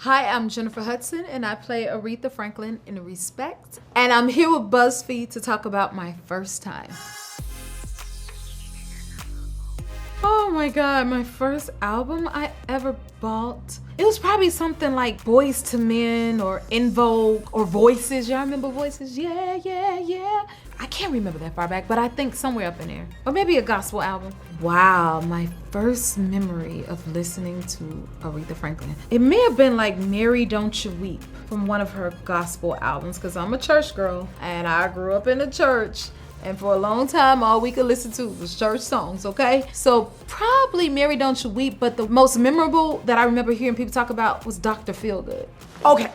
Hi, I'm Jennifer Hudson, and I play Aretha Franklin in Respect. And I'm here with BuzzFeed to talk about my first time. Oh my God, my first album I ever bought. It was probably something like Boys to Men or In Vogue or Voices. Y'all remember Voices? Yeah, yeah, yeah. I can't remember that far back, but I think somewhere up in there. Or maybe a gospel album. Wow, my first memory of listening to Aretha Franklin. It may have been like Mary Don't You Weep from one of her gospel albums, because I'm a church girl and I grew up in a church. And for a long time, all we could listen to was church songs, okay? So probably Mary Don't You Weep, but the most memorable that I remember hearing people talk about was Dr. Feelgood. Okay,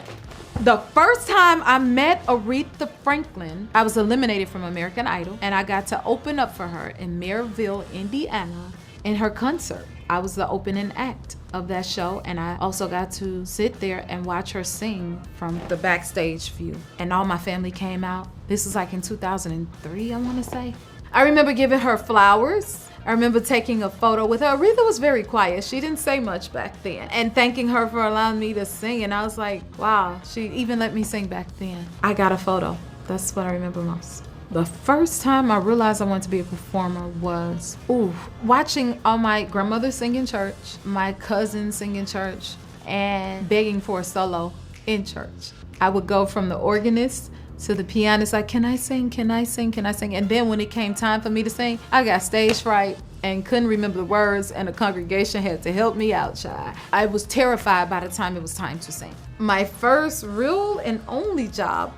the first time I met Aretha Franklin, I was eliminated from American Idol, and I got to open up for her in Maryville, Indiana, in her concert. I was the opening act of that show, and I also got to sit there and watch her sing from the backstage view. And all my family came out. This was like in 2003, I wanna say. I remember giving her flowers. I remember taking a photo with her. Aretha was very quiet. She didn't say much back then. And thanking her for allowing me to sing. And I was like, wow, she even let me sing back then. I got a photo. That's what I remember most. The first time I realized I wanted to be a performer was, watching all my grandmothers sing in church, my cousins sing in church, and begging for a solo in church. I would go from the organist to the pianist, like, can I sing, can I sing, can I sing? And then when it came time for me to sing, I got stage fright and couldn't remember the words, and the congregation had to help me out, child. I was terrified by the time it was time to sing. My first real and only job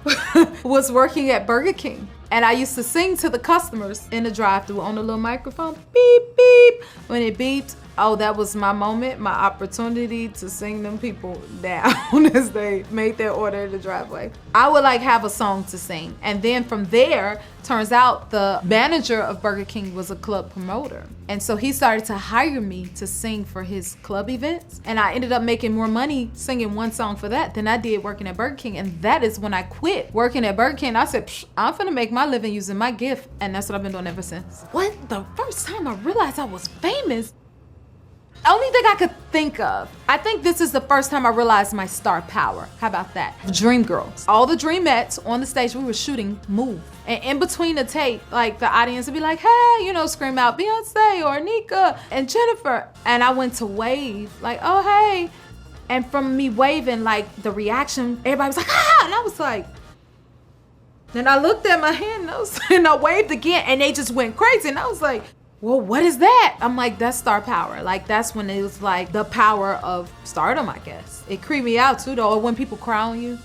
was working at Burger King. And I used to sing to the customers in the drive-thru on the little microphone, beep, beep. When it beeped, oh, that was my moment, my opportunity to sing them people down as they made their order in the driveway. I would like have a song to sing. And then from there, turns out the manager of Burger King was a club promoter. And so he started to hire me to sing for his club events. And I ended up making more money singing one song for that than I did working at Burger King. And that is when I quit working at Burger King. I said, I'm finna make my living using my gift. And that's what I've been doing ever since. What? The first time I realized I was famous? Only thing I could think of. I think this is the first time I realized my star power. How about that? Dreamgirls. All the Dreamettes on the stage, we were shooting Move. And in between the tape, like the audience would be like, hey, you know, scream out Beyonce or Nika and Jennifer. And I went to wave, like, oh, hey. And from me waving, like the reaction, everybody was like, ah! And I was like, then I looked at my hand and I waved again, and they just went crazy. And I was like, well, what is that? I'm like, that's star power. Like, that's when it was like the power of stardom, I guess. It creeped me out too, though, when people cry on you.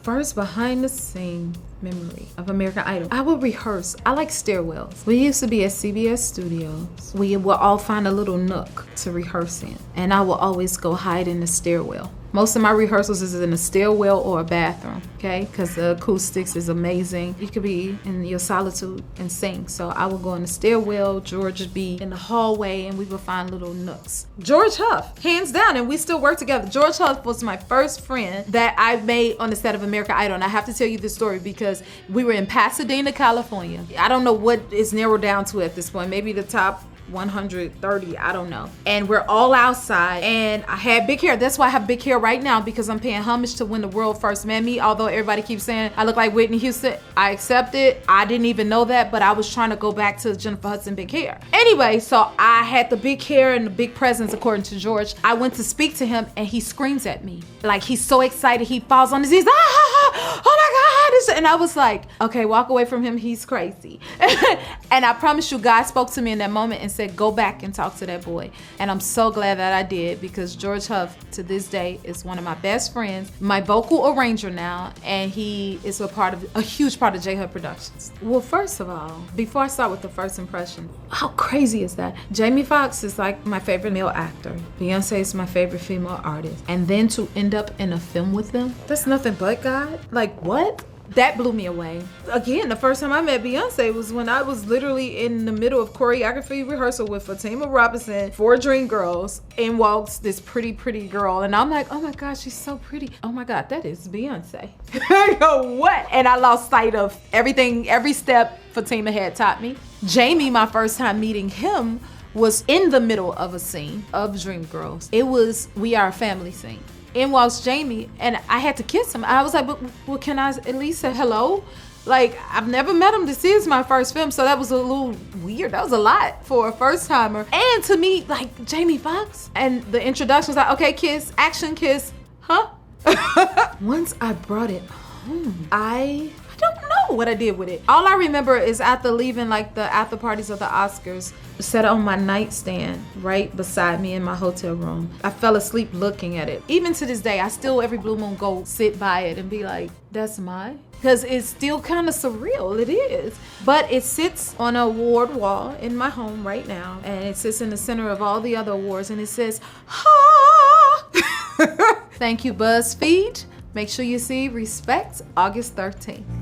First behind the scene memory of American Idol. I would rehearse. I like stairwells. We used to be at CBS Studios. We would all find a little nook to rehearse in. And I would always go hide in the stairwell. Most of my rehearsals is in a stairwell or a bathroom, okay? Because the acoustics is amazing. You could be in your solitude and sing. So I would go in the stairwell, George would be in the hallway, and we would find little nooks. George Huff, hands down, and we still work together. George Huff was my first friend that I made on the set of American Idol. And I have to tell you this story because we were in Pasadena, California. I don't know what it's narrowed down to at this point. Maybe the top 130, I don't know. And we're all outside, and I had big hair. That's why I have big hair right now, because I'm paying homage to when the world first met me. Although everybody keeps saying I look like Whitney Houston, I accept it. I didn't even know that, but I was trying to go back to Jennifer Hudson big hair. Anyway, so I had the big hair and the big presence according to George. I went to speak to him, and he screams at me. Like, he's so excited, he falls on his knees. Oh my God. And I was like, okay, walk away from him, he's crazy. And I promise you, God spoke to me in that moment and said, go back and talk to that boy. And I'm so glad that I did, because George Huff to this day is one of my best friends, my vocal arranger now, and he is a huge part of J Hud Productions. Well, first of all, before I start with the first impression, how crazy is that? Jamie Foxx is like my favorite male actor. Beyonce is my favorite female artist. And then to end up in a film with them, that's nothing but God. Like, what? That blew me away. Again, the first time I met Beyonce was when I was literally in the middle of choreography rehearsal with Fatima Robinson for Dreamgirls, and walks this pretty girl. And I'm like, oh my God, she's so pretty. Oh my God, that is Beyonce. I go, what? And I lost sight of everything, every step Fatima had taught me. Jamie, my first time meeting him, was in the middle of a scene of Dreamgirls. It was We Are a Family scene. In walks Jamie, and I had to kiss him. I was like, well, can I at least say hello? Like, I've never met him. This is my first film, so that was a little weird. That was a lot for a first timer. And to me, like, Jamie Foxx. And the introduction was like, okay, kiss, action, kiss, huh? Once I brought it home, I don't know what I did with it. All I remember is after leaving like the after parties of the Oscars, set it on my nightstand right beside me in my hotel room. I fell asleep looking at it. Even to this day, I still every blue moon go sit by it and be like, that's mine? Because it's still kind of surreal, it is. But it sits on an award wall in my home right now, and it sits in the center of all the other awards, and it says, ha! Thank you, BuzzFeed. Make sure you see Respect August 13th.